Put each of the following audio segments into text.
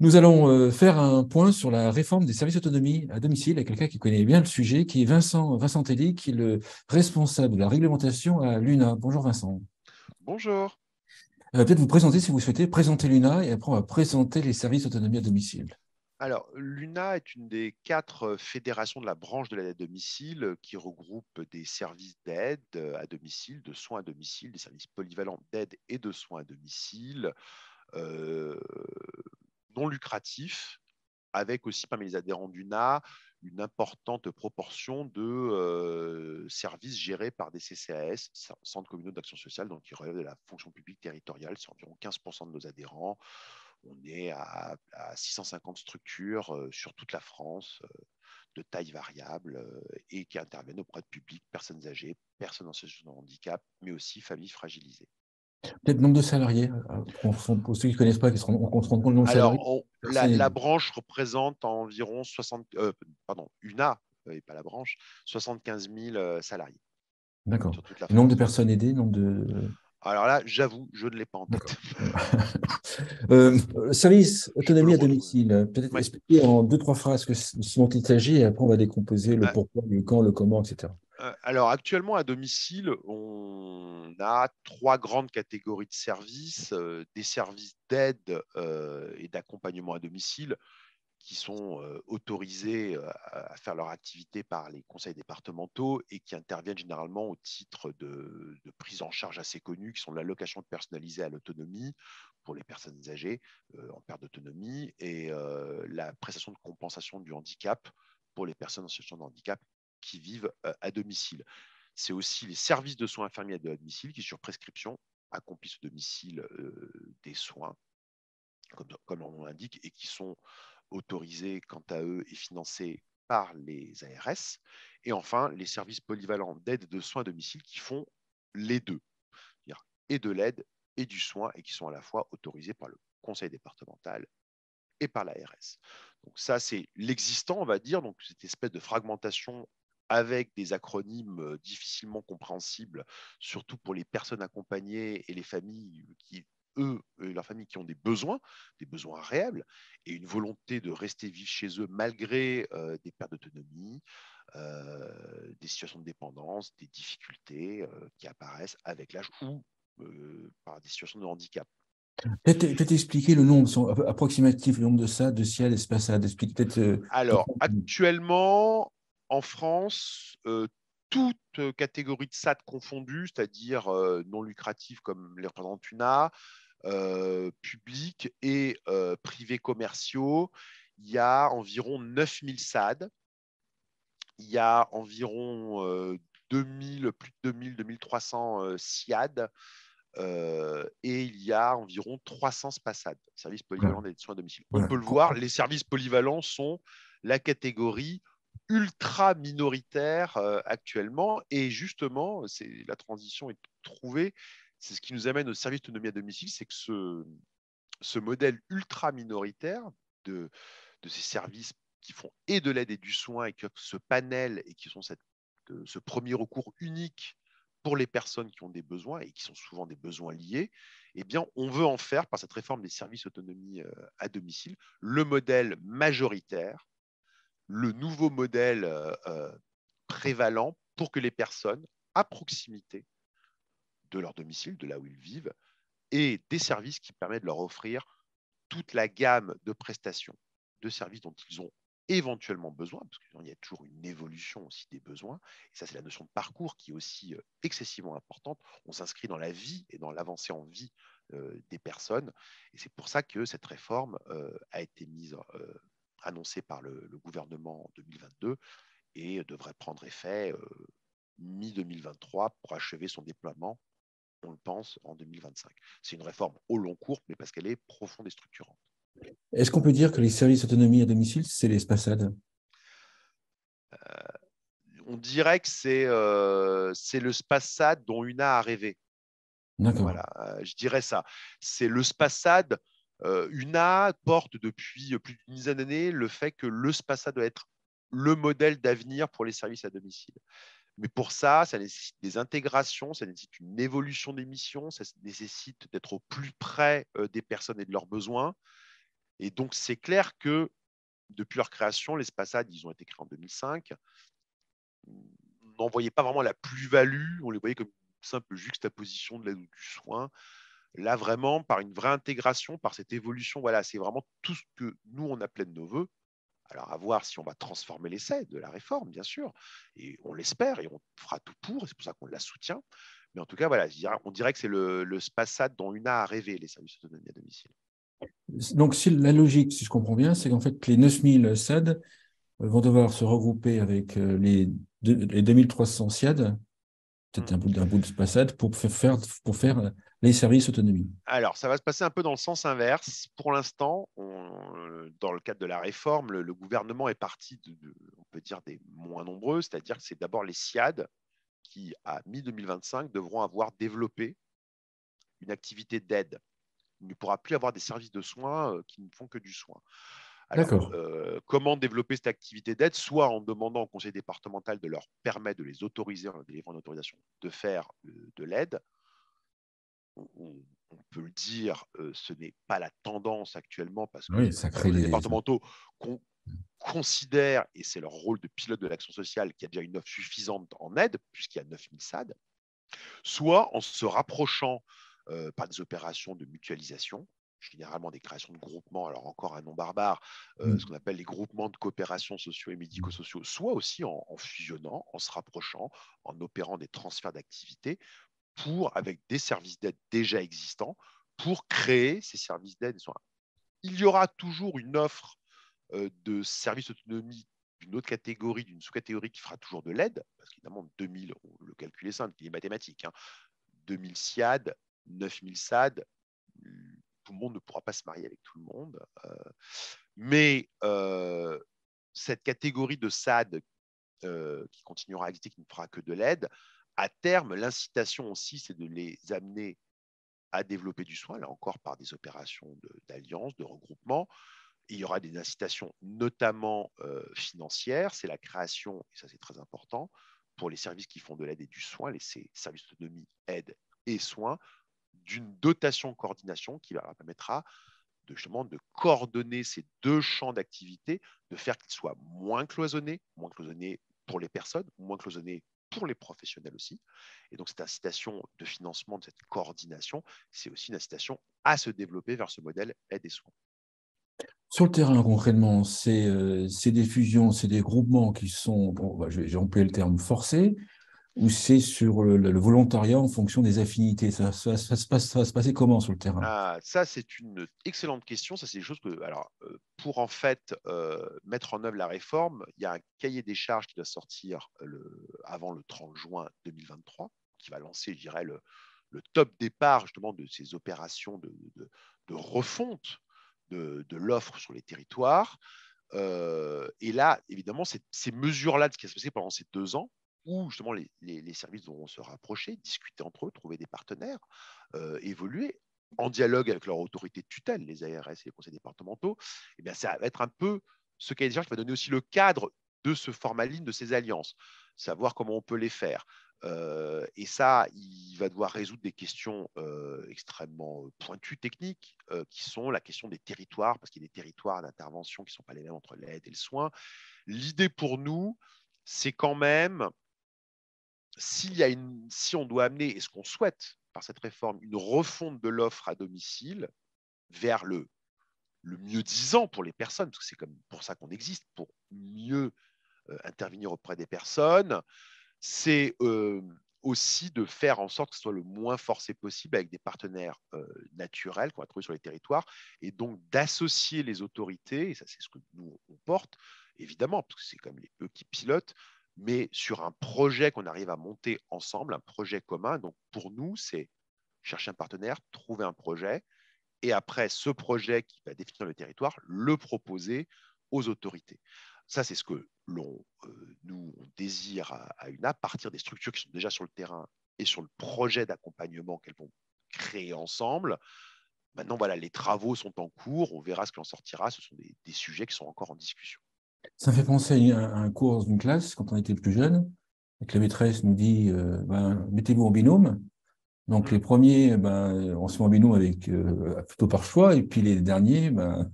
Nous allons faire un point sur la réforme des services autonomie à domicile avec quelqu'un qui connaît bien le sujet, qui est Vincent Telly, qui est le responsable de la réglementation à l'UNA. Bonjour Vincent. Bonjour. Peut-être vous présenter si vous souhaitez, présenter l'UNA et après on va présenter les services autonomie à domicile. Alors, l'UNA est une des quatre fédérations de la branche de l'aide à domicile qui regroupe des services d'aide à domicile, de soins à domicile, des services polyvalents d'aide et de soins à domicile, euh, non lucratifs, avec aussi parmi les adhérents d'UNA une importante proportion de services gérés par des CCAS, centres communaux d'action sociale, donc qui relèvent de la fonction publique territoriale. C'est environ 15% de nos adhérents. On est à 650 structures sur toute la France, de taille variable, et qui interviennent auprès de publics, personnes âgées, personnes en situation de handicap, mais aussi familles fragilisées. Peut-être nombre de salariés, pour ceux qui ne connaissent pas, qu'on se rende compte du nombre de salariés. Alors, Personne la aidée. branche représente environ 60, pardon, UNA, et pas la branche, 75 000 salariés D'accord. sur toute la Et nombre de France. personnes aidées, nombre de... Alors là, j'avoue, je ne l'ai pas en D'accord. tête. Service Je peux le autonomie à retrouver. domicile. Peut-être Ouais. expliquer en deux, trois phrases ce dont il s'agit et après on va décomposer le Euh, pourquoi, le quand, le comment, etc. Alors actuellement à domicile, on a trois grandes catégories de services, des services d'aide et d'accompagnement à domicile qui sont autorisés à faire leur activité par les conseils départementaux et qui interviennent généralement au titre de prise en charge assez connue, qui sont l'allocation personnalisée à l'autonomie pour les personnes âgées en perte d'autonomie et la prestation de compensation du handicap pour les personnes en situation de handicap qui vivent à domicile. C'est aussi les services de soins infirmiers à domicile qui, sur prescription, accomplissent au domicile des soins, comme on l'indique, et qui sont autorisés quant à eux et financés par les ARS. Et enfin, les services polyvalents d'aide et de soins à domicile qui font les deux, c'est-à-dire et de l'aide et du soin, et qui sont à la fois autorisés par le conseil départemental et par l'ARS. Donc ça, c'est l'existant, on va dire, donc cette espèce de fragmentation avec des acronymes difficilement compréhensibles, surtout pour les personnes accompagnées et les familles qui, eux, et leurs familles qui ont des besoins réels, et une volonté de rester vivre chez eux malgré des pertes d'autonomie, des situations de dépendance, des difficultés qui apparaissent avec l'âge ou par des situations de handicap. Peut-être expliquer le nombre approximatif, le nombre de SAD, de SIAD, SPACAD. Explique peut-être. Alors, actuellement, en France, toute catégorie de SAT confondue, c'est-à-dire non lucratif comme les représentants UNA, publics et privés commerciaux, il y a environ 9000 SAD, il y a environ 2000, plus de 2000, 2300 SIAD, et il y a environ 300 SPACAD, services Voilà, polyvalents d'aide soins à domicile. On voilà. peut le voir, les services polyvalents sont la catégorie ultra minoritaire actuellement, et justement, la transition est trouvée. C'est ce qui nous amène au service d'autonomie à domicile, c'est que ce modèle ultra minoritaire de ces services qui font et de l'aide et du soin, et que ce panel et qui sont ce premier recours unique pour les personnes qui ont des besoins et qui sont souvent des besoins liés, eh bien, on veut en faire, par cette réforme des services autonomie à domicile, le modèle majoritaire, le nouveau modèle prévalent pour que les personnes à proximité de leur domicile, de là où ils vivent, aient des services qui permettent de leur offrir toute la gamme de prestations, de services dont ils ont éventuellement besoin, parce qu'il y a toujours une évolution aussi des besoins, et ça c'est la notion de parcours qui est aussi excessivement importante. On s'inscrit dans la vie et dans l'avancée en vie des personnes, et c'est pour ça que cette réforme a été annoncée par le gouvernement en 2022 et devrait prendre effet mi-2023 pour achever son déploiement, on le pense, en 2025. C'est une réforme au long cours, mais parce qu'elle est profonde et structurante. Est-ce qu'on peut dire que les services autonomie à domicile, c'est les SPACAD? On dirait que c'est le SPACAD dont UNA a rêvé. D'accord. Voilà, je dirais ça. C'est le SPACAD. UNA porte depuis plus d'une dizaine d'années le fait que le SPACAD doit être le modèle d'avenir pour les services à domicile. Mais pour ça, ça nécessite des intégrations, ça nécessite une évolution des missions, ça nécessite d'être au plus près des personnes et de leurs besoins. Et donc, c'est clair que depuis leur création, les SPASAD, ils ont été créés en 2005. On n'en voyait pas vraiment la plus-value, on les voyait comme une simple juxtaposition de l'aide ou du soin. Là, vraiment, par une vraie intégration, par cette évolution, voilà, c'est vraiment tout ce que nous, on appelait de nos voeux. Alors, à voir si on va transformer l'essai de la réforme, bien sûr, et on l'espère, et on fera tout pour, et c'est pour ça qu'on la soutient. Mais en tout cas, voilà, on dirait que c'est le SPASAD dont UNA a rêvé, les services autonomie à domicile. Donc, si la logique, si je comprends bien, c'est qu'en fait, les 9000 SAD vont devoir se regrouper avec les 2300 SIAD, peut-être un bout de SPASAD, pour faire les services autonomie. Alors, ça va se passer un peu dans le sens inverse. Pour l'instant, dans le cadre de la réforme, le gouvernement est parti on peut dire, des moins nombreux, c'est-à-dire que c'est d'abord les SIAD qui, à mi-2025, devront avoir développé une activité d'aide. Il ne pourra plus avoir des services de soins qui ne font que du soin. Alors, D'accord. comment développer cette activité d'aide? Soit en demandant au conseil départemental de leur permettre de les autoriser, en délivrant une autorisation, de faire de l'aide. On peut le dire, ce n'est pas la tendance actuellement parce que Oui, ça les crée conseils des. départementaux considèrent, et c'est leur rôle de pilote de l'action sociale, qu'il y a déjà une offre suffisante en aide, puisqu'il y a 9000 SAD, soit en se rapprochant par des opérations de mutualisation, généralement des créations de groupements, alors encore un nom barbare, ce qu'on appelle les groupements de coopération sociaux et médico-sociaux, soit aussi en fusionnant, en se rapprochant, en opérant des transferts d'activités avec des services d'aide déjà existants, pour créer ces services d'aide. Il y aura toujours une offre de services autonomie d'une autre catégorie, d'une sous-catégorie qui fera toujours de l'aide, parce qu'évidemment, 2000, le calcul est simple, il est mathématique, hein. 2000 SIAD, 9000 SAD, tout le monde ne pourra pas se marier avec tout le monde. Mais cette catégorie de SAD qui continuera à exister, qui ne fera que de l'aide, à terme, l'incitation aussi, c'est de les amener à développer du soin, là encore par des opérations d'alliance, de regroupement. Il y aura des incitations notamment financières, c'est la création, et ça c'est très important, pour les services qui font de l'aide et du soin, ces services d'autonomie, aide et soins, d'une dotation coordination qui leur permettra justement de coordonner ces deux champs d'activité, de faire qu'ils soient moins cloisonnés pour les personnes, moins cloisonnés pour les professionnels aussi. Et donc, cette incitation de financement de cette coordination, c'est aussi une incitation à se développer vers ce modèle aide et soins. Sur le terrain, concrètement, c'est des fusions, c'est des groupements qui sont, bon, bah, j'ai employé le terme forcés, ou c'est sur le volontariat en fonction des affinités? Ça va se passer comment sur le terrain? Ah, ça, c'est une excellente question. Ça, c'est des choses que, alors, pour en fait mettre en œuvre la réforme, il y a un cahier des charges qui doit sortir avant le 30 juin 2023, qui va lancer, je dirais, le top départ justement de ces opérations de refonte de l'offre sur les territoires. Et là, évidemment, ces mesures-là de ce qui va se passer pendant ces 2 ans, où justement les services vont se rapprocher, discuter entre eux, trouver des partenaires, évoluer en dialogue avec leur autorité de tutelle, les ARS et les conseils départementaux, eh bien, ça va être un peu ce cahier des charges qui va donner aussi le cadre de ce formaline, de ces alliances, savoir comment on peut les faire. Et ça, il va devoir résoudre des questions extrêmement pointues, techniques, qui sont la question des territoires, parce qu'il y a des territoires d'intervention qui ne sont pas les mêmes entre l'aide et le soin. L'idée pour nous, c'est quand même, si on doit amener, et ce qu'on souhaite par cette réforme, une refonte de l'offre à domicile vers le mieux disant pour les personnes, parce que c'est comme pour ça qu'on existe, pour mieux intervenir auprès des personnes, c'est aussi de faire en sorte que ce soit le moins forcé possible avec des partenaires naturels qu'on va trouver sur les territoires, et donc d'associer les autorités, et ça c'est ce que nous on porte, évidemment, parce que c'est comme eux qui pilotent, mais sur un projet qu'on arrive à monter ensemble, un projet commun. Donc pour nous, c'est chercher un partenaire, trouver un projet, et après ce projet qui va définir le territoire, le proposer aux autorités. Ça, c'est ce que nous, on désire à UNA, partir des structures qui sont déjà sur le terrain et sur le projet d'accompagnement qu'elles vont créer ensemble. Maintenant, voilà, les travaux sont en cours, on verra ce qui en sortira. Ce sont des sujets qui sont encore en discussion. Ça me fait penser à un cours d'une classe quand on était plus jeune, et que la maîtresse nous dit ben, mettez-vous en binôme. Donc les premiers, ben, on se met en binôme avec, plutôt par choix, et puis les derniers, ben,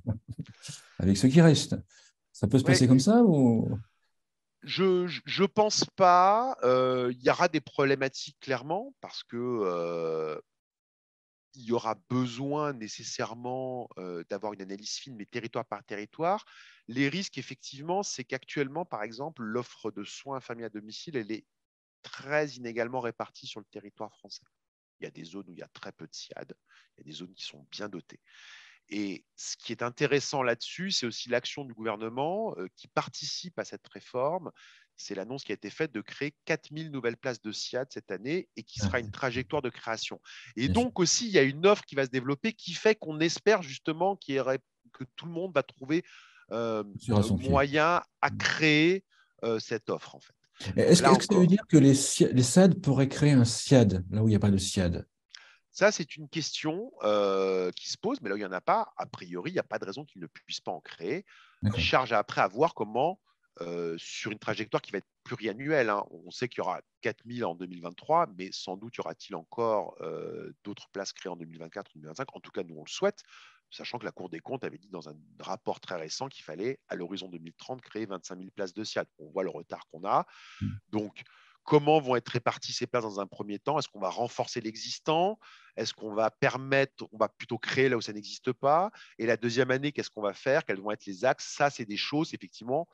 avec ceux qui restent. Ça peut se Ouais, passer comme ça ou... je pense pas. Il y aura des problématiques clairement parce que il y aura besoin nécessairement d'avoir une analyse fine, mais territoire par territoire. Les risques, effectivement, c'est qu'actuellement, par exemple, l'offre de soins infirmiers à domicile, elle est très inégalement répartie sur le territoire français. Il y a des zones où il y a très peu de SIAD, il y a des zones qui sont bien dotées. Et ce qui est intéressant là-dessus, c'est aussi l'action du gouvernement qui participe à cette réforme. C'est l'annonce qui a été faite de créer 4000 nouvelles places de SIAD cette année et qui Ah, sera une trajectoire de création. Et bien sûr. donc aussi, il y a une offre qui va se développer qui fait qu'on espère justement que tout le monde va trouver Sûr à son pied. moyen à créer cette offre, en fait. Est-ce que, Là est-ce que ça veut encore, dire que les SAD pourraient créer un SIAD, là où il n'y a pas de SIAD? ça, c'est une question qui se pose, mais là, il n'y en a pas. A priori, il n'y a pas de raison qu'ils ne puissent pas en créer. D'accord. Charge après à voir comment, sur une trajectoire qui va être pluriannuelle, hein, on sait qu'il y aura 4000 en 2023, mais sans doute y aura-t-il encore d'autres places créées en 2024 ou 2025. En tout cas, nous, on le souhaite, sachant que la Cour des comptes avait dit dans un rapport très récent qu'il fallait, à l'horizon 2030, créer 25 000 places de SIAD. On voit le retard qu'on a. Donc, comment vont être réparties ces places dans un premier temps? Est-ce qu'on va renforcer l'existant? Est-ce qu'on va permettre, on va plutôt créer là où ça n'existe pas? Et la deuxième année, qu'est-ce qu'on va faire? Quels vont être les axes? Ça, c'est des choses, effectivement,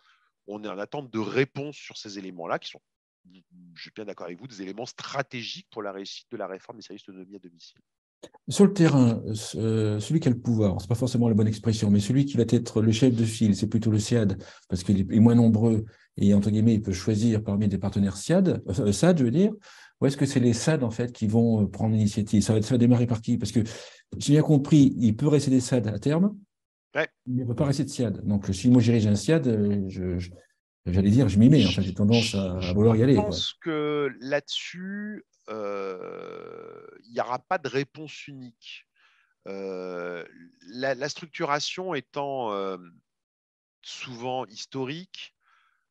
on est en attente de réponses sur ces éléments-là qui sont, je suis bien d'accord avec vous, des éléments stratégiques pour la réussite de la réforme des services d'autonomie à domicile. Sur le terrain, celui qui a le pouvoir, c'est pas forcément la bonne expression, mais celui qui va être le chef de file, c'est plutôt le SIAD, parce qu'il est moins nombreux et entre guillemets, il peut choisir parmi des partenaires SAD, je veux dire, ou est-ce que c'est les SAD en fait qui vont prendre l'initiative? Ça va démarrer par qui? Parce que j'ai bien compris, il peut rester des SAD à terme, Ouais. mais il ne peut pas rester de SIAD. Donc si moi dirige un SIAD, j'allais dire, je m'y mets. Enfin, j'ai tendance à Je vouloir y aller, quoi. pense que là-dessus, il n'y aura pas de réponse unique. La structuration étant souvent historique,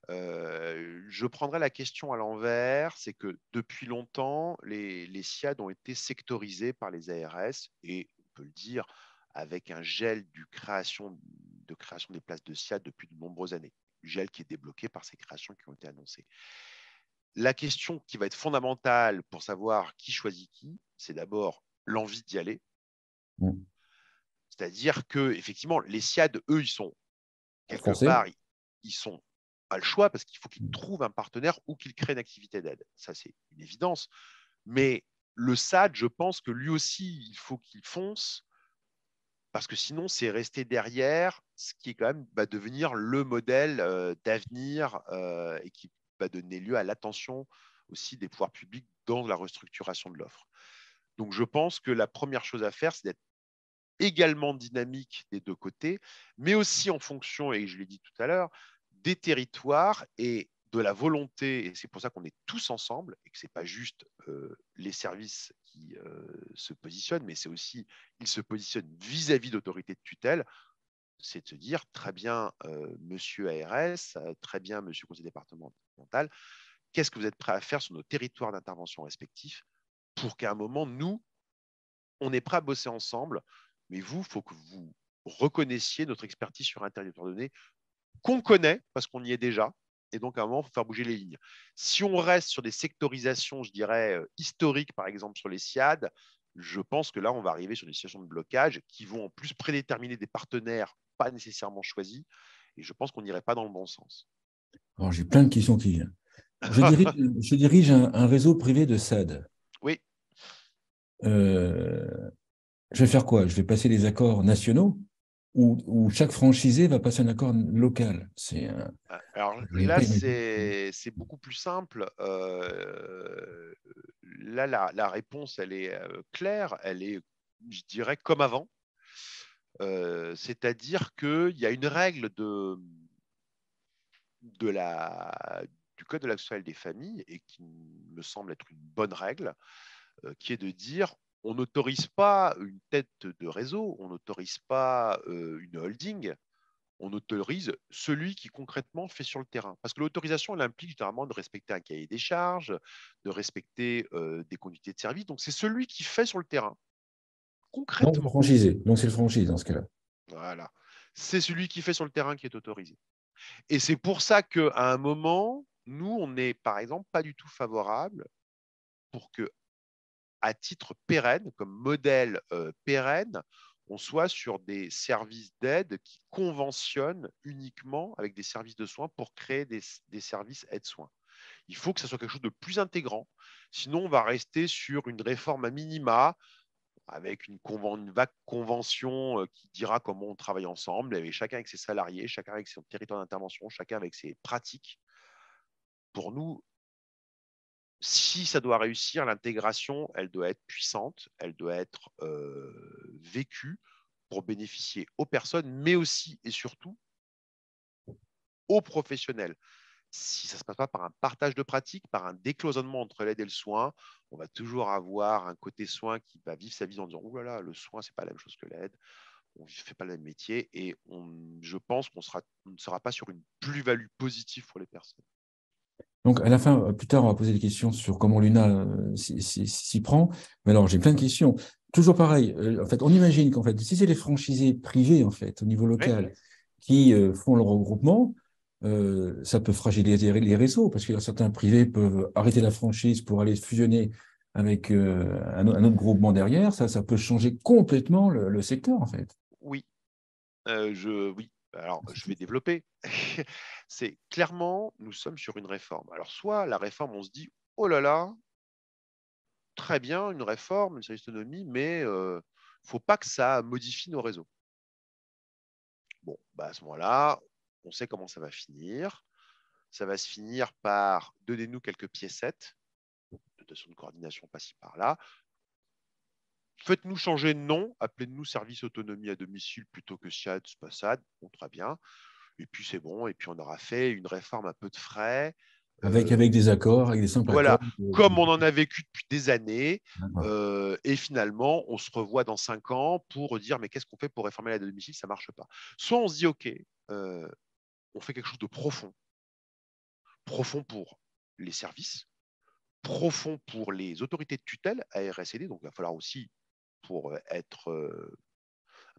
je prendrais la question à l'envers, c'est que depuis longtemps, les SIAD ont été sectorisés par les ARS et on peut le dire avec un gel de création des places de SIAD depuis de nombreuses années. Gel qui est débloqué par ces créations qui ont été annoncées. La question qui va être fondamentale pour savoir qui choisit qui, c'est d'abord l'envie d'y aller. Mm. C'est-à-dire que effectivement, les SIAD, eux, ils sont quelque Français? part, ils sont pas le choix parce qu'il faut qu'ils trouvent un partenaire ou qu'ils créent une activité d'aide. Ça, c'est une évidence. Mais le SAD, je pense que lui aussi, il faut qu'il fonce parce que sinon, c'est rester derrière ce qui est quand même va devenir le modèle d'avenir et qui va donner lieu à l'attention aussi des pouvoirs publics dans la restructuration de l'offre. Donc, je pense que la première chose à faire, c'est d'être également dynamique des deux côtés, mais aussi en fonction, et je l'ai dit tout à l'heure, des territoires et de la volonté, et c'est pour ça qu'on est tous ensemble, et que ce n'est pas juste les services qui se positionnent, mais c'est aussi, ils se positionnent vis-à-vis d'autorités de tutelle, c'est de se dire, très bien, monsieur ARS, très bien, monsieur conseil départemental, qu'est-ce que vous êtes prêt à faire sur nos territoires d'intervention respectifs pour qu'à un moment, nous, on est prêt à bosser ensemble, mais vous, il faut que vous reconnaissiez notre expertise sur un territoire donné qu'on connaît parce qu'on y est déjà. Et donc, à un moment, il faut faire bouger les lignes. Si on reste sur des sectorisations, je dirais, historiques, par exemple sur les SIAD, je pense que là, on va arriver sur des situations de blocage qui vont en plus prédéterminer des partenaires pas nécessairement choisis. Et je pense qu'on n'irait pas dans le bon sens. Alors, j'ai plein de questions qui viennent. Je dirige un réseau privé de SAD. Oui. Euh, je vais faire quoi? Je vais passer des accords nationaux ou chaque franchisé va passer un accord local. Alors Je n'avais là, pas imaginé. c'est beaucoup plus simple. Là, la réponse, elle est claire, elle est, je dirais, comme avant. C'est-à-dire qu'il y a une règle de du Code de la sociale des familles, et qui me semble être une bonne règle, qui est de dire on n'autorise pas une tête de réseau, on n'autorise pas une holding, on autorise celui qui concrètement fait sur le terrain. Parce que l'autorisation, elle implique généralement de respecter un cahier des charges, de respecter des conduités de service. Donc, c'est celui qui fait sur le terrain, Donc, concrètement. franchisé. Donc, c'est le franchise dans ce cas-là. Voilà. C'est celui qui fait sur le terrain qui est autorisé. Et c'est pour ça qu'à un moment, nous, on n'est, par exemple, pas du tout favorable pour que, à titre pérenne, comme modèle pérenne, on soit sur des services d'aide qui conventionnent uniquement avec des services de soins pour créer des services aide-soins. Il faut que ce soit quelque chose de plus intégrant. Sinon, on va rester sur une réforme à minima avec une vague convention qui dira comment on travaille ensemble, avec chacun avec ses salariés, chacun avec son territoire d'intervention, chacun avec ses pratiques. Pour nous, si ça doit réussir, l'intégration, elle doit être puissante, elle doit être vécue pour bénéficier aux personnes, mais aussi et surtout aux professionnels. Si ça ne se passe pas par un partage de pratiques, par un décloisonnement entre l'aide et le soin, on va toujours avoir un côté soin qui va vivre sa vie en disant « Ouh là là, le soin, ce n'est pas la même chose que l'aide, on ne fait pas le même métier » et je pense qu'on ne sera pas sur une plus-value positive pour les personnes. Donc, à la fin, plus tard, on va poser des questions sur comment l'UNA s'y prend. Mais alors, j'ai plein de questions. Toujours pareil, en fait, on imagine qu'en fait, si c'est les franchisés privés, en fait, au niveau Oui, local, qui font le regroupement, ça peut fragiliser les réseaux, parce que certains privés peuvent arrêter la franchise pour aller fusionner avec un autre groupement derrière. Ça peut changer complètement le secteur, en fait. oui. Oui, alors je vais développer. C'est clairement, nous sommes sur une réforme. Alors, soit la réforme, on se dit, oh là là, très bien, une réforme, une certaine autonomie, mais il ne faut pas que ça modifie nos réseaux. Bon, bah à ce moment-là, on sait comment ça va finir. Ça va se finir par donnez-nous quelques piécettes, dotation de coordination par-ci par-là. Faites-nous changer de nom, appelez-nous service autonomie à domicile plutôt que SIAD, SPASAD, bon, très bien. Et puis c'est bon, et puis on aura fait une réforme à peu de frais. Avec des accords, avec des simples accords. Voilà, comme on en a vécu depuis des années. D'accord. Et finalement, on se revoit dans 5 ans pour dire mais qu'est-ce qu'on fait pour réformer l'aide à domicile? Ça ne marche pas. Soit on se dit ok, on fait quelque chose de profond, profond pour les services, profond pour les autorités de tutelle, ARSD, donc il va falloir aussi, pour être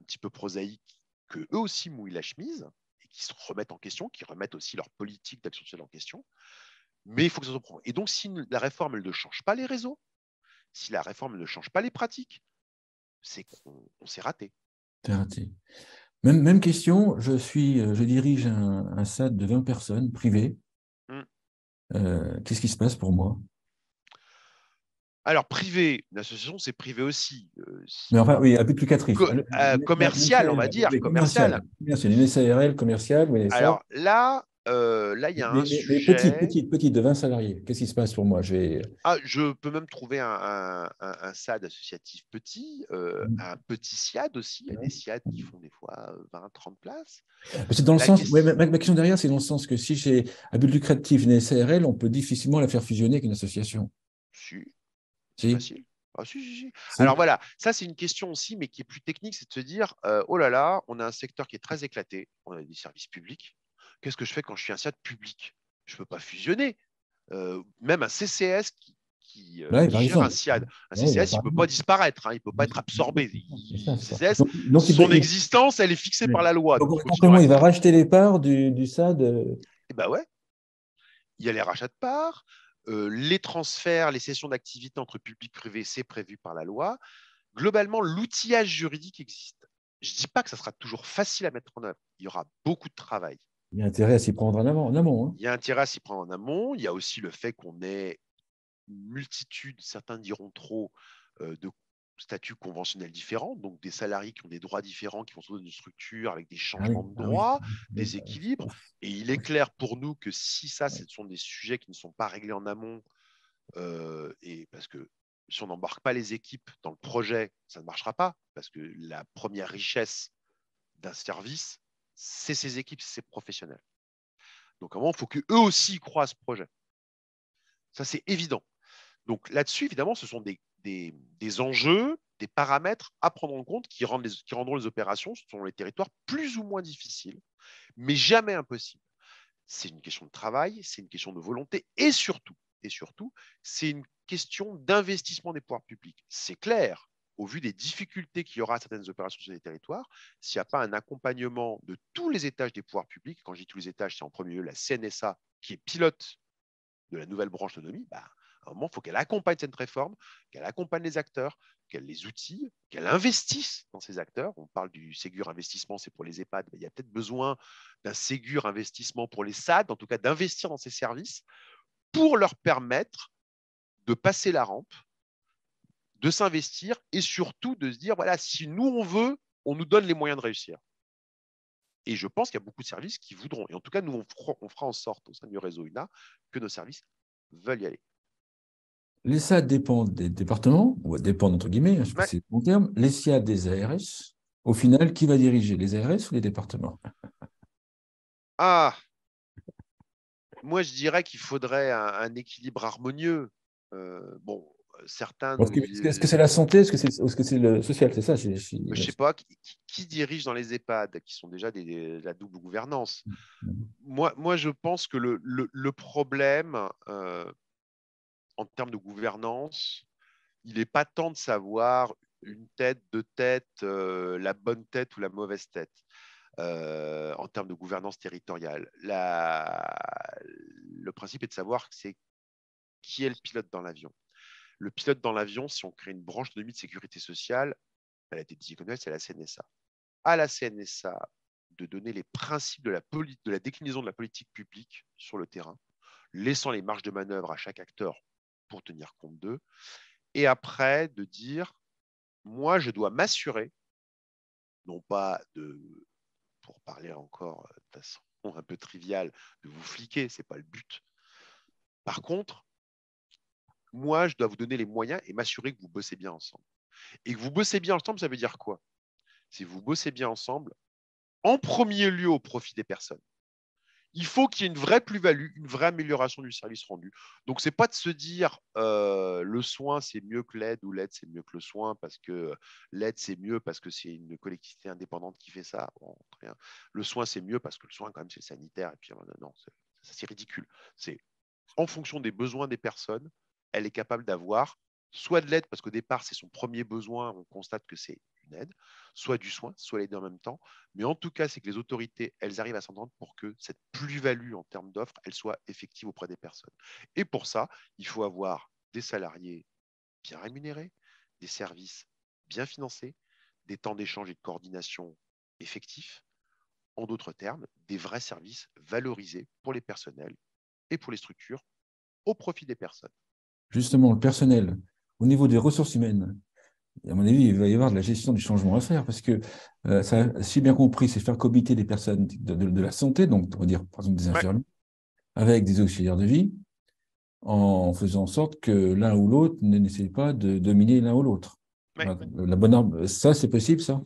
un petit peu prosaïque, que eux aussi mouillent la chemise et qui se remettent en question, qui remettent aussi leur politique d'action sociale en question. Mais il faut que ça soit profond. Et donc, si la réforme elle ne change pas les réseaux, si la réforme ne change pas les pratiques, c'est qu'on s'est raté. C'est raté. Même question, je dirige un SAD de 20 personnes privé. Hum. Qu'est-ce qui se passe pour moi? Alors, privé, une association, c'est privé aussi. Mais enfin, oui, à but lucratif. Commercial, on va dire, Oui, commercial. commercial, une SARL commerciale, oui, ça. Alors là, il y a un Mais sujet. petite, de 20 salariés. Qu'est-ce qui se passe pour moi? Ah, je peux même trouver un SAD associatif petit, un petit SIAD aussi. Il y a des SIAD qui font des fois 20, 30 places. C'est dans le La sens, ouais, question, ma question derrière, c'est dans le sens que si j'ai à but lucratif une SARL, on peut difficilement la faire fusionner avec une association. si, c'est Si? facile. Ah, si, si, si. Alors Si? voilà, ça c'est une question aussi, mais qui est plus technique, c'est de se dire, oh là là, on a un secteur qui est très éclaté, on a des services publics. Qu'est-ce que je fais quand je suis un SIAD public? Je ne peux pas fusionner. Même un CCS Ouais, qui par gère un exemple. SIAD. Un Ouais, bah, CCS, il par ne peut pas exemple. disparaître, hein, il ne peut pas être absorbé. C'est ça, c'est ça. CCS, Donc, son existence, elle est fixée par la loi, donc il faut qu'il en comment il reste va un. racheter les parts du SAD? Et ben ouais, il y a les rachats de parts, les transferts, les cessions d'activités entre public et privé, c'est prévu par la loi. Globalement, l'outillage juridique existe. Je ne dis pas que ça sera toujours facile à mettre en œuvre. Il y aura beaucoup de travail. Il y a intérêt à s'y prendre en amont, hein. Il y a intérêt à s'y prendre en amont. Il y a aussi le fait qu'on ait une multitude, certains diront trop, de statuts conventionnels différents, donc des salariés qui ont des droits différents, qui vont se trouver dans une structure avec des Ah oui, changements de ah oui. droits, des équilibres. Et il est clair pour nous que si ça, ce sont des sujets qui ne sont pas réglés en amont, et parce que si on n'embarque pas les équipes dans le projet, ça ne marchera pas, parce que la première richesse d'un service, c'est ses équipes, c'est ses professionnels. Donc, à un moment, il faut qu'eux aussi croient à ce projet. Ça, c'est évident. Donc là-dessus, évidemment, ce sont des enjeux, des paramètres à prendre en compte qui rendront les opérations sur les territoires plus ou moins difficiles. mais jamais impossible. C'est une question de travail, c'est une question de volonté et surtout, c'est une question d'investissement des pouvoirs publics. C'est clair, au vu des difficultés qu'il y aura à certaines opérations sur les territoires, s'il n'y a pas un accompagnement de tous les étages des pouvoirs publics, quand je dis tous les étages, c'est en premier lieu la CNSA qui est pilote de la nouvelle branche autonomie, bah, à un moment, il faut qu'elle accompagne cette réforme, qu'elle accompagne les acteurs, qu'elle les outille, qu'elle investisse dans ces acteurs. On parle du Ségur investissement, c'est pour les EHPAD, mais il y a peut-être besoin d'un Ségur investissement pour les SAD, en tout cas d'investir dans ces services pour leur permettre de passer la rampe, de s'investir et surtout de se dire, voilà, si nous on veut, on nous donne les moyens de réussir. Et je pense qu'il y a beaucoup de services qui voudront. Et en tout cas, nous, on fera en sorte au sein du réseau UNA que nos services veulent y aller. Les SAD dépendent des départements, ou dépendent entre guillemets, hein, je ne sais pas Ouais. si c'est le bon terme, les SIAD des ARS. Au final, qui va diriger, les ARS ou les départements? Ah, moi, je dirais qu'il faudrait un équilibre harmonieux. Bon, certains nous Est-ce que c'est la santé, est-ce que c'est le social? C'est ça, je sais pas, qui dirige dans les EHPAD, qui sont déjà la double gouvernance. Moi, je pense que le problème, en termes de gouvernance, il n'est pas tant de savoir une tête, deux têtes, la bonne tête ou la mauvaise tête. En termes de gouvernance territoriale. Le principe est de savoir c'est qui est le pilote dans l'avion. Le pilote dans l'avion, si on crée une branche d'autonomie de sécurité sociale, elle a été dit comme c'est la CNSA. À la CNSA de donner les principes de la déclinaison de la politique publique sur le terrain, laissant les marges de manœuvre à chaque acteur pour tenir compte d'eux, et après de dire, moi, je dois m'assurer, non pas de, pour parler encore de façon un peu triviale, de vous fliquer, ce n'est pas le but. Par contre, moi, je dois vous donner les moyens et m'assurer que vous bossez bien ensemble. Et que vous bossez bien ensemble, ça veut dire quoi? Si vous bossez bien ensemble, en premier lieu au profit des personnes. Il faut qu'il y ait une vraie plus-value, une vraie amélioration du service rendu. Donc, ce n'est pas de se dire le soin, c'est mieux que l'aide ou l'aide, c'est mieux que le soin parce que l'aide, c'est mieux parce que c'est une collectivité indépendante qui fait ça. Bon, rien. Le soin, c'est mieux parce que le soin, quand même, c'est sanitaire. Et puis, non, c'est ridicule. C'est en fonction des besoins des personnes, elle est capable d'avoir soit de l'aide parce qu'au départ, c'est son premier besoin, on constate que c'est une aide, soit du soin, soit les deux en même temps. Mais en tout cas, c'est que les autorités, elles arrivent à s'entendre pour que cette plus-value en termes d'offres, elle soit effective auprès des personnes. Et pour ça, il faut avoir des salariés bien rémunérés, des services bien financés, des temps d'échange et de coordination effectifs. En d'autres termes, des vrais services valorisés pour les personnels et pour les structures au profit des personnes. Justement, le personnel, au niveau des ressources humaines, à mon avis, il va y avoir de la gestion du changement à faire parce que, ça, si bien compris, c'est faire cohabiter des personnes de la santé, donc on va dire par exemple des Ouais, infirmiers, avec des auxiliaires de vie, en faisant en sorte que l'un ou l'autre n'essaie pas de dominer l'un ou l'autre. ouais. Voilà. La bonne ça, c'est possible, ça?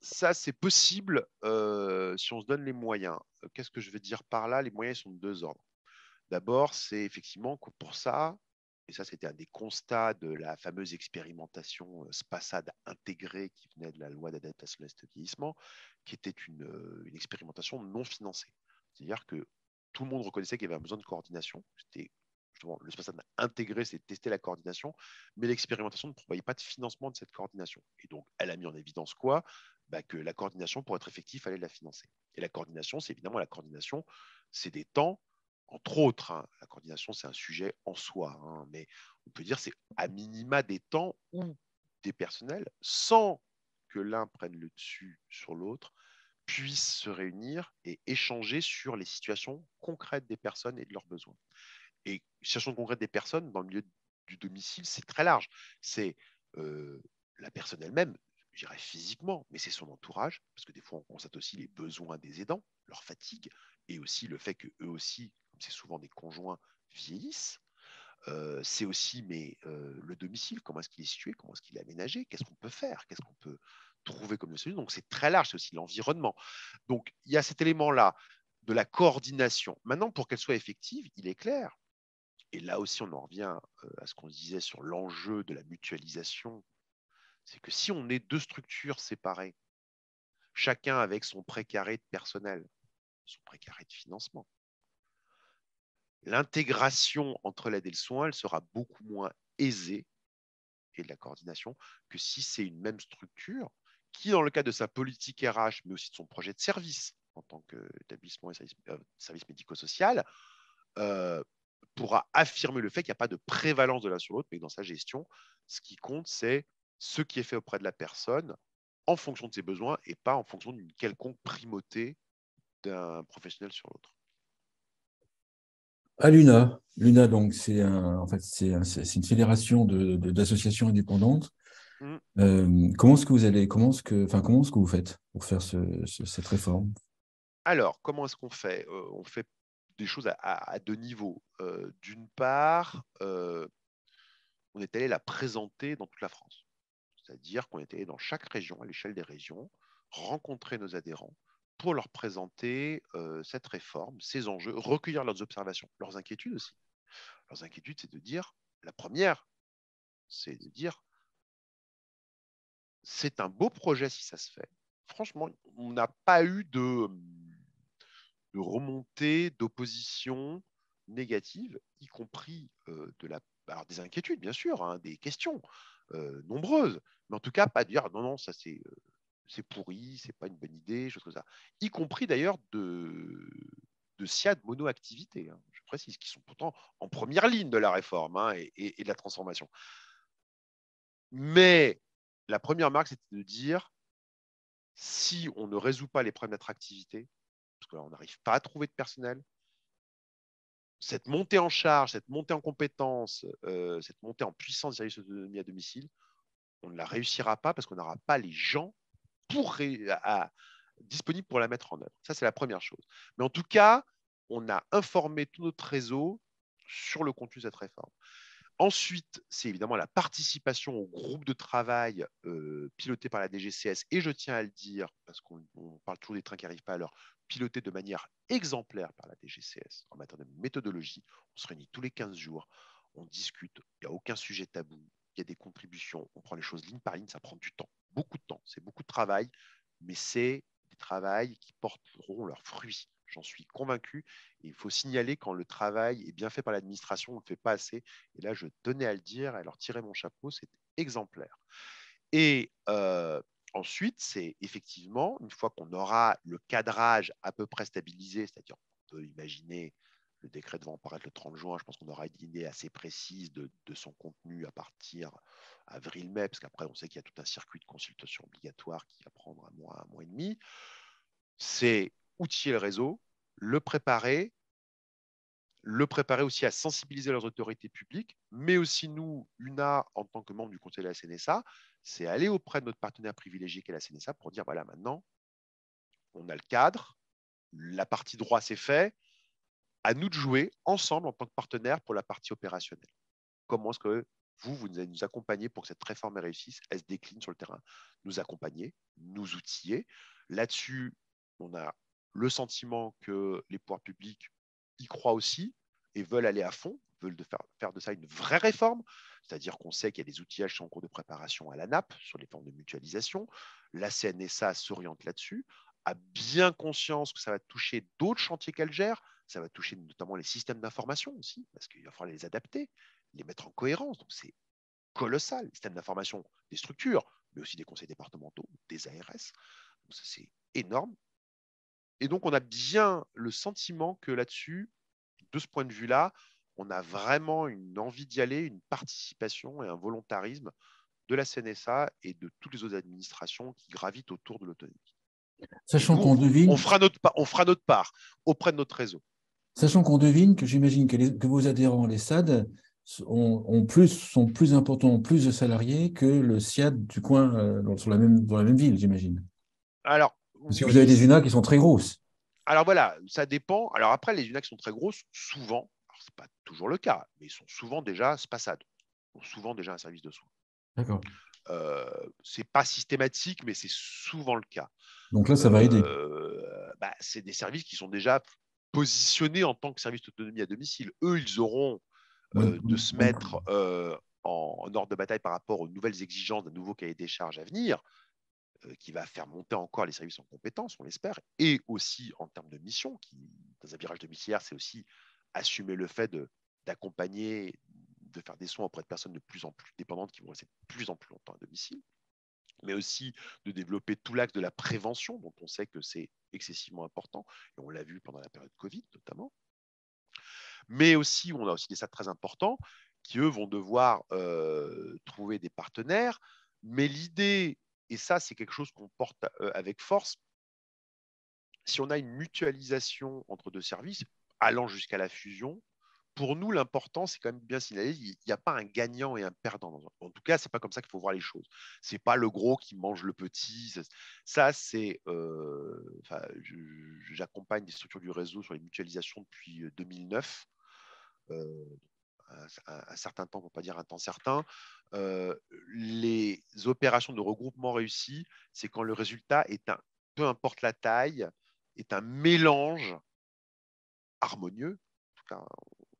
Ça, c'est possible si on se donne les moyens. Qu'est-ce que je veux dire par là? Les moyens sont de deux ordres. D'abord, c'est effectivement que pour ça, et ça c'était un des constats de la fameuse expérimentation SPASAD intégrée qui venait de la loi d'adaptation à l'assainissement vieillissement, qui était une expérimentation non financée. C'est-à-dire que tout le monde reconnaissait qu'il y avait un besoin de coordination. C'était justement le SPASAD intégré, c'est tester la coordination, mais l'expérimentation ne prévoyait pas de financement de cette coordination. Et donc, elle a mis en évidence quoi? Bah, que la coordination, pour être effective, il fallait la financer. Et la coordination, c'est évidemment la coordination, c'est des temps, entre autres, hein. La coordination, c'est un sujet en soi, hein, mais on peut dire c'est à minima des temps où des personnels, sans que l'un prenne le dessus sur l'autre, puissent se réunir et échanger sur les situations concrètes des personnes et de leurs besoins. Et situation concrète des personnes dans le milieu du domicile, c'est très large. C'est la personne elle-même, je dirais physiquement, mais c'est son entourage, parce que des fois on constate aussi les besoins des aidants, leur fatigue, et aussi le fait qu'eux aussi, comme c'est souvent des conjoints, vieillissent. C'est aussi le domicile, comment est-ce qu'il est situé, comment est-ce qu'il est aménagé, qu'est-ce qu'on peut faire, qu'est-ce qu'on peut trouver comme solution. Donc c'est très large, c'est aussi l'environnement. Donc il y a cet élément-là de la coordination. Maintenant, pour qu'elle soit effective, il est clair, et là aussi on en revient à ce qu'on disait sur l'enjeu de la mutualisation, c'est que si on est deux structures séparées, chacun avec son précaré de personnel, sont précaires de financement. L'intégration entre l'aide et le soin, elle sera beaucoup moins aisée, et de la coordination, que si c'est une même structure qui, dans le cadre de sa politique RH, mais aussi de son projet de service en tant qu'établissement et service médico-social, pourra affirmer le fait qu'il n'y a pas de prévalence de l'un sur l'autre, mais que dans sa gestion, ce qui compte, c'est ce qui est fait auprès de la personne en fonction de ses besoins et pas en fonction d'une quelconque primauté d'un professionnel sur l'autre. À l'UNA, donc, en fait, c'est une fédération d'associations indépendantes. Comment est-ce que vous faites pour faire cette réforme? Alors, comment est-ce qu'on fait? On fait des choses à deux niveaux. D'une part, on est allé la présenter dans toute la France. C'est-à-dire qu'on est allé dans chaque région, à l'échelle des régions, rencontrer nos adhérents pour leur présenter cette réforme, ces enjeux, recueillir leurs observations, leurs inquiétudes aussi. Leurs inquiétudes, c'est de dire, la première, c'est de dire, c'est un beau projet si ça se fait. Franchement, on n'a pas eu de remontée, d'opposition négative, y compris alors des inquiétudes, bien sûr, hein, des questions nombreuses, mais en tout cas, pas de dire non, non, ça c'est pourri, c'est pas une bonne idée, choses comme ça. Y compris d'ailleurs de SIAD monoactivité, hein, je précise, qui sont pourtant en première ligne de la réforme hein, et de la transformation. Mais la première marque, c'était de dire si on ne résout pas les problèmes d'attractivité, parce que là, on n'arrive pas à trouver de personnel, cette montée en charge, cette montée en compétences, cette montée en puissance des services d'autonomie à domicile, on ne la réussira pas parce qu'on n'aura pas les gens disponibles pour la mettre en œuvre. Ça, c'est la première chose. Mais en tout cas, on a informé tout notre réseau sur le contenu de cette réforme. Ensuite, c'est évidemment la participation au groupe de travail piloté par la DGCS, et je tiens à le dire, parce qu'on parle toujours des trains qui n'arrivent pas à l'heure, piloté de manière exemplaire par la DGCS en matière de méthodologie. On se réunit tous les 15 jours, on discute, il n'y a aucun sujet tabou, il y a des contributions, on prend les choses ligne par ligne, ça prend du temps, beaucoup de temps, c'est beaucoup de travail, mais c'est des travails qui porteront leurs fruits. J'en suis convaincu. Et il faut signaler quand le travail est bien fait par l'administration, on ne le fait pas assez. Et là, je tenais à le dire, à leur tirer mon chapeau, c'est exemplaire. Et ensuite, c'est effectivement, une fois qu'on aura le cadrage à peu près stabilisé, c'est-à-dire on peut imaginer le décret devant apparaître le 30 juin, je pense qu'on aura une idée assez précise de son contenu à partir avril-mai, parce qu'après, on sait qu'il y a tout un circuit de consultation obligatoire qui va prendre un mois et demi. C'est outiller le réseau, le préparer aussi à sensibiliser leurs autorités publiques, mais aussi nous, UNA, en tant que membre du conseil de la CNSA, c'est aller auprès de notre partenaire privilégié qui est la CNSA pour dire, voilà, maintenant, on a le cadre, la partie droit, c'est fait, à nous de jouer ensemble en tant que partenaire pour la partie opérationnelle. Comment est-ce que vous allez nous accompagner pour que cette réforme réussisse, elle se décline sur le terrain, nous accompagner, nous outiller. Là-dessus, on a le sentiment que les pouvoirs publics y croient aussi et veulent aller à fond, veulent faire de ça une vraie réforme, c'est-à-dire qu'on sait qu'il y a des outillages qui sont en cours de préparation à l'ANAP sur les formes de mutualisation. La CNSA s'oriente là-dessus, a bien conscience que ça va toucher d'autres chantiers qu'elle gère, ça va toucher notamment les systèmes d'information aussi, parce qu'il va falloir les adapter, les mettre en cohérence. Donc c'est colossal, les systèmes d'information des structures, mais aussi des conseils départementaux, des ARS. Donc ça, c'est énorme. Et donc, on a bien le sentiment que là-dessus, de ce point de vue-là, on a vraiment une envie d'y aller, une participation et un volontarisme de la CNSA et de toutes les autres administrations qui gravitent autour de l'autonomie. Sachant qu'on devine, on fera notre part auprès de notre réseau. Sachant qu'on devine que j'imagine que vos adhérents, les SAD, sont plus importants, plus de salariés que le SIAD du coin dans la même ville, j'imagine. Alors, parce que vous avez des UNA qui sont très grosses. Alors voilà, ça dépend. Alors après, les UNA qui sont très grosses, souvent, ce n'est pas toujours le cas, mais ils sont souvent déjà SPASAD, ont souvent déjà un service de soins. D'accord. Ce n'est pas systématique, mais c'est souvent le cas. Donc là, ça va aider. C'est des services qui sont déjà positionnés en tant que service d'autonomie à domicile. Eux, ils auront de se mettre en ordre de bataille par rapport aux nouvelles exigences d'un nouveau cahier des charges à venir. qui va faire monter encore les services en compétences, on l'espère, et aussi en termes de mission, qui, dans un virage domiciliaire, c'est aussi assumer le fait d'accompagner, de faire des soins auprès de personnes de plus en plus dépendantes qui vont rester de plus en plus longtemps à domicile, mais aussi de développer tout l'axe de la prévention, dont on sait que c'est excessivement important, et on l'a vu pendant la période Covid notamment. Mais aussi, on a aussi des salles très importants qui, eux, vont devoir trouver des partenaires. Mais l'idée, et ça, c'est quelque chose qu'on porte avec force, si on a une mutualisation entre deux services, allant jusqu'à la fusion, pour nous, l'important, c'est quand même bien signaler, il n'y a pas un gagnant et un perdant. En tout cas, ce n'est pas comme ça qu'il faut voir les choses. Ce n'est pas le gros qui mange le petit. Ça, c'est... j'accompagne des structures du réseau sur les mutualisations depuis 2009. Un certain temps, pour ne pas dire un temps certain. Les opérations de regroupement réussies, c'est quand le résultat est peu importe la taille, est un mélange harmonieux, en tout cas,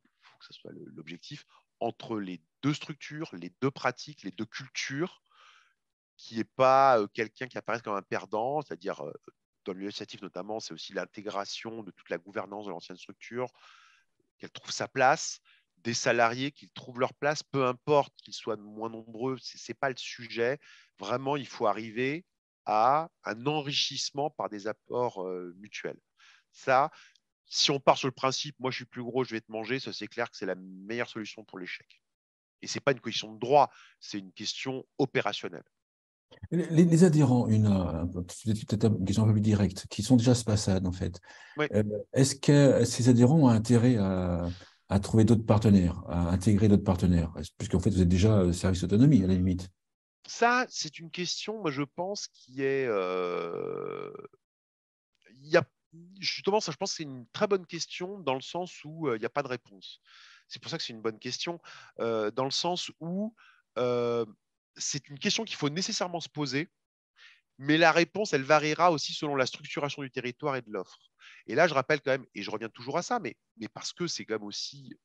il faut que ce soit l'objectif, entre les deux structures, les deux pratiques, les deux cultures, qui n'est pas quelqu'un qui apparaisse comme un perdant, c'est-à-dire dans le milieu associatif notamment, c'est aussi l'intégration de toute la gouvernance de l'ancienne structure, qu'elle trouve sa place, des salariés qui trouvent leur place, peu importe qu'ils soient moins nombreux, ce n'est pas le sujet. Vraiment, il faut arriver à un enrichissement par des apports mutuels. Ça, si on part sur le principe, moi je suis plus gros, je vais te manger, ça c'est clair que c'est la meilleure solution pour l'échec. Et ce n'est pas une question de droit, c'est une question opérationnelle. Les adhérents, peut-être une question un peu plus directe, qui sont déjà SPASAD, en fait, Oui. est-ce que ces adhérents ont intérêt à trouver d'autres partenaires, à intégrer d'autres partenaires, puisqu'en fait, vous êtes déjà service autonomie, à la limite? Ça, c'est une question, moi je pense, qui est... il y a, justement, ça, je pense que c'est une très bonne question dans le sens où il n'y a pas de réponse. C'est pour ça que c'est une bonne question, dans le sens où c'est une question qu'il faut nécessairement se poser, mais la réponse, elle variera aussi selon la structuration du territoire et de l'offre. Et là, je rappelle quand même, et je reviens toujours à ça, mais parce que c'est quand même aussi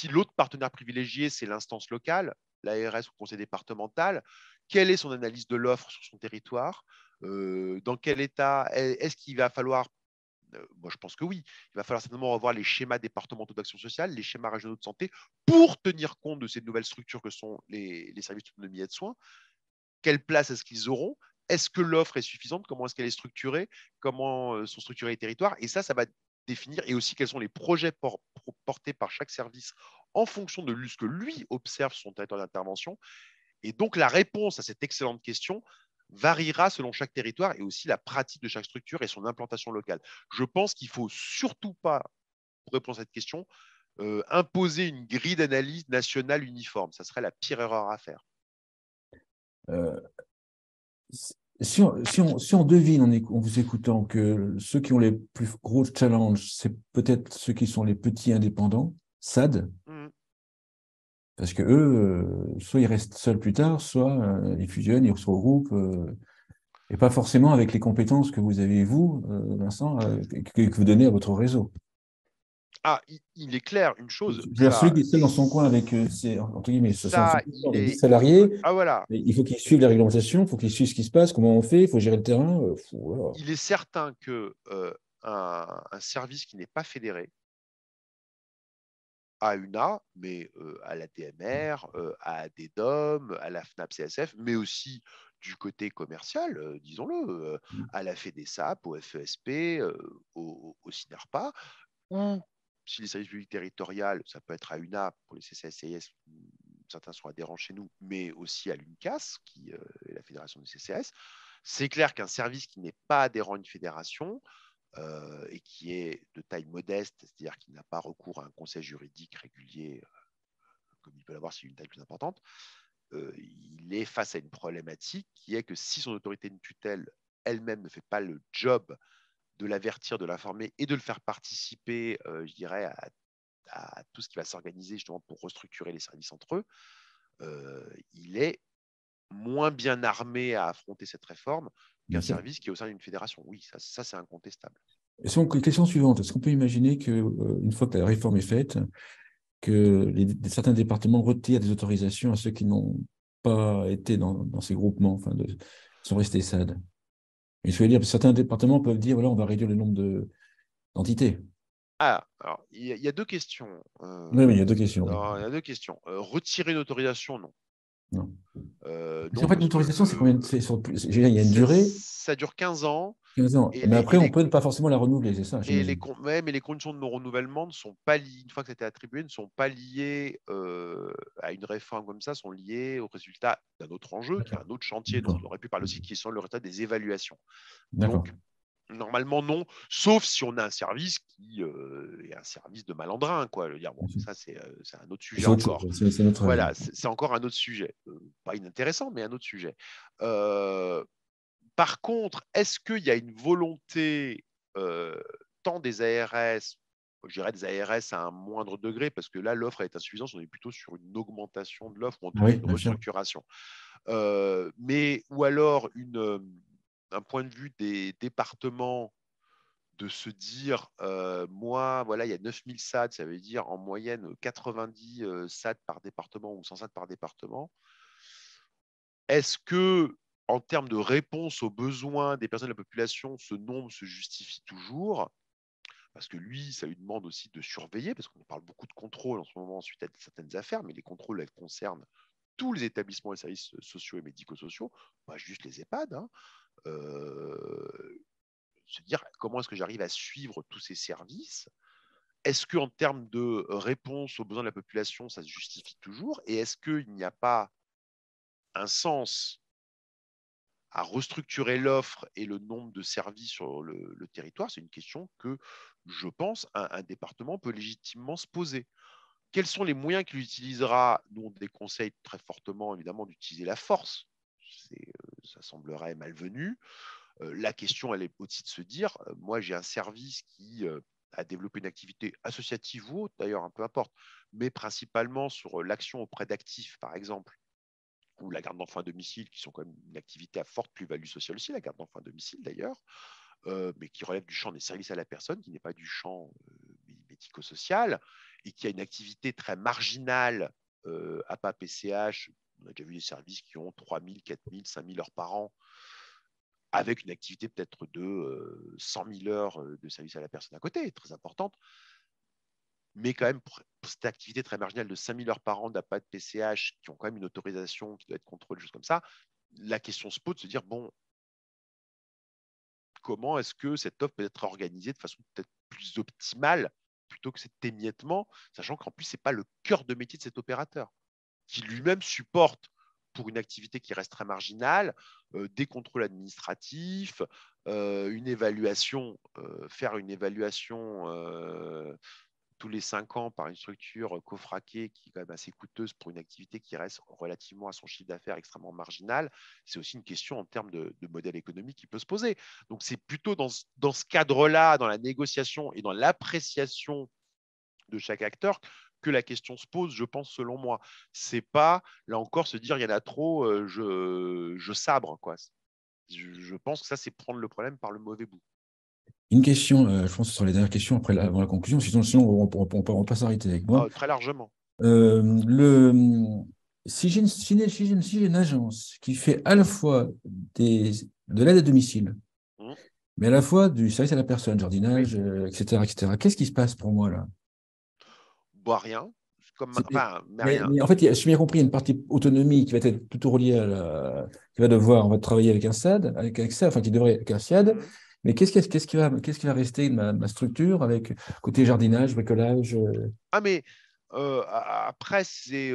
l'autre partenaire privilégié, c'est l'instance locale, l'ARS ou le conseil départemental. Quelle est son analyse de l'offre sur son territoire? Dans quel état est-ce qu'il va falloir moi, je pense que oui. Il va falloir certainement revoir les schémas départementaux d'action sociale, les schémas régionaux de santé, pour tenir compte de ces nouvelles structures que sont les services d'autonomie et de soins. Quelle place est-ce qu'ils auront? Est-ce que l'offre est suffisante? Comment est-ce qu'elle est structurée? Comment sont structurés les territoires? Et ça va définir, et aussi quels sont les projets portés par chaque service en fonction de ce que lui observe sur son territoire d'intervention. Et donc, la réponse à cette excellente question variera selon chaque territoire et aussi la pratique de chaque structure et son implantation locale. Je pense qu'il ne faut surtout pas, pour répondre à cette question, imposer une grille d'analyse nationale uniforme. Ça serait la pire erreur à faire. Euh, si on devine en vous écoutant que ceux qui ont les plus gros challenges, c'est peut-être ceux qui sont les petits indépendants, SAD, parce que eux, soit ils restent seuls plus tard, soit ils fusionnent, ils se regroupent, et pas forcément avec les compétences que vous avez, vous, Vincent, que vous donnez à votre réseau. Ah, il est clair, une chose, C'est-à-dire celui qui est seul dans son coin avec entre guillemets, 60 ça, il avec 10 est. salariés, Ah voilà, il faut qu'ils suivent les réglementations, il faut qu'ils suivent ce qui se passe, comment on fait, il faut gérer le terrain. Voilà. il est certain que un service qui n'est pas fédéré, à UNA, mais à la DMR, à des DOM, à la FNAP CSF, mais aussi du côté commercial, disons-le, à la FEDESAP, au FESP, au SINARPA, ou si les services publics territoriaux, ça peut être à UNA pour les CCAS, certains sont adhérents chez nous, mais aussi à l'UNCAS, qui est la fédération des CCAS. C'est clair qu'un service qui n'est pas adhérent à une fédération, et qui est de taille modeste, c'est-à-dire qui n'a pas recours à un conseil juridique régulier, comme il peut l'avoir s'il y a une taille plus importante, il est face à une problématique qui est que si son autorité de tutelle elle-même ne fait pas le job de l'avertir, de l'informer et de le faire participer, je dirais, à tout ce qui va s'organiser justement pour restructurer les services entre eux, il est moins bien armé à affronter cette réforme qu'un service qui est au sein d'une fédération. Oui, ça c'est incontestable. Question suivante, est-ce qu'on peut imaginer qu'une fois que la réforme est faite, que certains départements retirent des autorisations à ceux qui n'ont pas été dans ces groupements, enfin sont restés SAD? Et je veux dire, certains départements peuvent dire, voilà, on va réduire le nombre d'entités. Ah, alors, il y a deux questions. Oui, mais il y a deux questions, oui. Il y a deux questions. Retirer une autorisation, non. Non. Parce qu'en Non, fait, parce que l'autorisation, c'est combien je veux dire, il y a une durée, ça dure 15 ans 15 ans. et Mais les, après, et on les, peut ne pas forcément la renouveler, c'est ça, et les, j'imagine. ouais, mais les conditions de non-renouvellement ne sont pas liées, une fois que ça a été attribué, ne sont pas liées à une réforme comme ça, sont liées au résultat d'un autre enjeu, qui est D'accord. un autre chantier dont D'accord. on aurait pu parler aussi, qui sont le résultat des évaluations. D'accord. Donc, normalement, non, sauf si on a un service qui est un service de malandrin, quoi. Je veux dire, bon, Bien sûr. ça, c'est un autre sujet C'est autre encore. chose, c'est notre. Voilà, c'est encore un autre sujet. Pas inintéressant, mais un autre sujet. Euh, Par contre, est-ce qu'il y a une volonté euh, tant des ARS, je dirais des ARS à un moindre degré, parce que là, l'offre est insuffisante, on est plutôt sur une augmentation de l'offre, ou en tout cas Oui, une bien sûr. restructuration. Mais, ou alors un point de vue des départements de se dire, moi, voilà, il y a 9000 SAD, ça veut dire en moyenne 90 SAD par département ou 100 SAD par département. Est-ce que, en termes de réponse aux besoins des personnes de la population, ce nombre se justifie toujours? Parce que lui, ça lui demande aussi de surveiller, parce qu'on parle beaucoup de contrôle en ce moment suite à certaines affaires, mais les contrôles, elles concernent tous les établissements et services sociaux et médico-sociaux, pas juste les EHPAD. Hein. Se dire comment est-ce que j'arrive à suivre tous ces services? Est-ce qu'en termes de réponse aux besoins de la population, ça se justifie toujours? Et est-ce qu'il n'y a pas un sens à restructurer l'offre et le nombre de services sur le territoire? C'est une question que, je pense, un département peut légitimement se poser. Quels sont les moyens qu'il utilisera? Nous, on déconseille très fortement, évidemment, d'utiliser la force. Ça semblerait malvenu. La question, elle est aussi de se dire, moi, j'ai un service qui a développé une activité associative ou autre, d'ailleurs, un peu importe, mais principalement sur l'action auprès d'actifs, par exemple, ou la garde d'enfants à domicile, qui sont quand même une activité à forte plus-value sociale aussi, la garde d'enfants à domicile d'ailleurs, mais qui relève du champ des services à la personne, qui n'est pas du champ médico-social, et qui a une activité très marginale à pas PCH. On a déjà vu des services qui ont 3000, 4000, 5000 heures par an, avec une activité peut-être de 100 000 heures de service à la personne à côté, très importante, mais quand même, pour cette activité très marginale de 5 000 heures par an d'APA de PCH, qui ont quand même une autorisation qui doit être contrôlée, choses comme ça, la question se pose de se dire, bon, comment est-ce que cette offre peut être organisée de façon peut-être plus optimale plutôt que cet émiettement, sachant qu'en plus, ce n'est pas le cœur de métier de cet opérateur, qui lui-même supporte, pour une activité qui reste très marginale, des contrôles administratifs, une évaluation, faire une évaluation tous les 5 ans par une structure cofraquée qui est quand même assez coûteuse pour une activité qui reste relativement à son chiffre d'affaires extrêmement marginal, c'est aussi une question en termes de modèle économique qui peut se poser. Donc c'est plutôt dans ce cadre-là, dans la négociation et dans l'appréciation de chaque acteur, que la question se pose, je pense, selon moi. C'est pas, là encore, se dire il y en a trop, je sabre. Quoi. Je pense que ça, c'est prendre le problème par le mauvais bout. Une question, je pense que ce sera les dernières questions avant la conclusion, sinon on peut s'arrêter avec moi. Très largement. Euh, le, si j'ai une agence qui fait à la fois de l'aide à domicile, Mmh. mais à la fois du service à la personne, Oui, jardinage, etc., qu'est-ce qui se passe pour moi là? bois rien. Comme, C'est- enfin, mais Mais, rien. mais en fait, si j'ai bien compris, il y a une partie autonomie qui va être plutôt reliée qui va devoir, on va travailler avec un SAD, avec un SAD, enfin qui devrait avec un SIAD. Mmh. Mais qu'est-ce qui va rester de ma structure avec côté jardinage, bricolage? Ah, mais après, c'est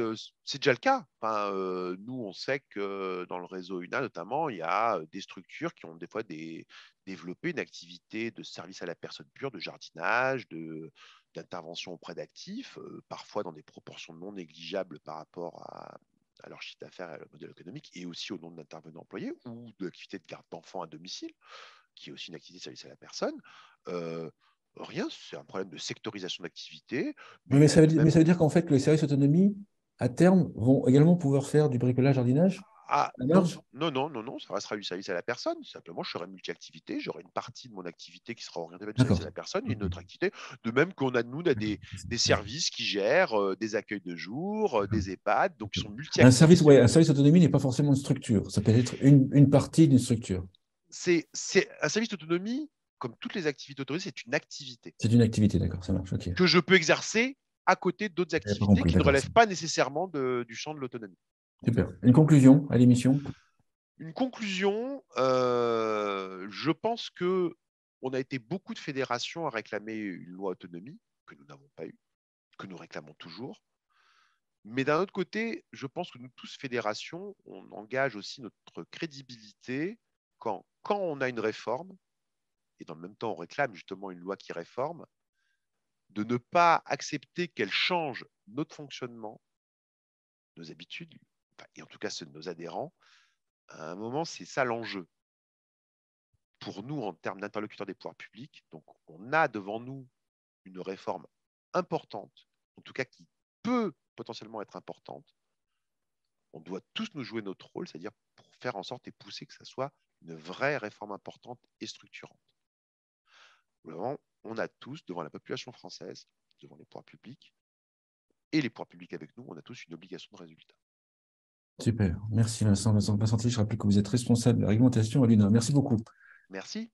déjà le cas. Enfin, nous, on sait que dans le réseau UNA, notamment, il y a des structures qui ont des fois développé une activité de service à la personne pure, de jardinage, d'intervention auprès d'actifs, parfois dans des proportions non négligeables par rapport à leur chiffre d'affaires et à leur modèle économique, et aussi au nombre d'intervenants employés, ou de l'activité de garde d'enfants à domicile, qui est aussi une activité de service à la personne. Euh, Rien, c'est un problème de sectorisation d'activité, Oui, mais mais on ça veut peut dire, mais même. ça veut dire qu'en fait, les services autonomie, à terme, vont également pouvoir faire du bricolage, jardinage? Ah, La non, marge? non, ça restera du service à la personne. Simplement, je serai multi-activité. J'aurai une partie de mon activité qui sera orientée vers du service D'accord. à la personne et Ok. une autre activité. De même qu'on a, nous, on a des services qui gèrent des accueils de jour, des EHPAD, donc ils sont Ouais, multi-activités. un service autonomie n'est pas forcément une structure. Ça peut être une partie d'une structure. C'est un service d'autonomie, comme toutes les activités autorisées, c'est une activité C'est une activité, d'accord, ça marche. Ok. que je peux exercer à côté d'autres J'avais pas activités compris, qui ne d'accord. relèvent pas nécessairement du champ de l'autonomie. Super. Une conclusion à l'émission? Une conclusion, je pense que on a été beaucoup de fédérations à réclamer une loi autonomie que nous n'avons pas eue, que nous réclamons toujours. Mais d'un autre côté, je pense que nous tous, fédérations, on engage aussi notre crédibilité quand on a une réforme, et dans le même temps on réclame justement une loi qui réforme, de ne pas accepter qu'elle change notre fonctionnement, nos habitudes, enfin, et en tout cas ceux de nos adhérents. À un moment, c'est ça l'enjeu pour nous en termes d'interlocuteurs des pouvoirs publics. Donc, on a devant nous une réforme importante, en tout cas qui peut potentiellement être importante. On doit tous nous jouer notre rôle, c'est-à-dire pour faire en sorte et pousser que ça soit une vraie réforme importante et structurante. On a tous, devant la population française, devant les pouvoirs publics, et les pouvoirs publics avec nous, on a tous une obligation de résultat. Super. Merci Vincent. Vincent Vincenti, je rappelle que vous êtes responsable de la réglementation à l'UNA. Merci beaucoup. Merci.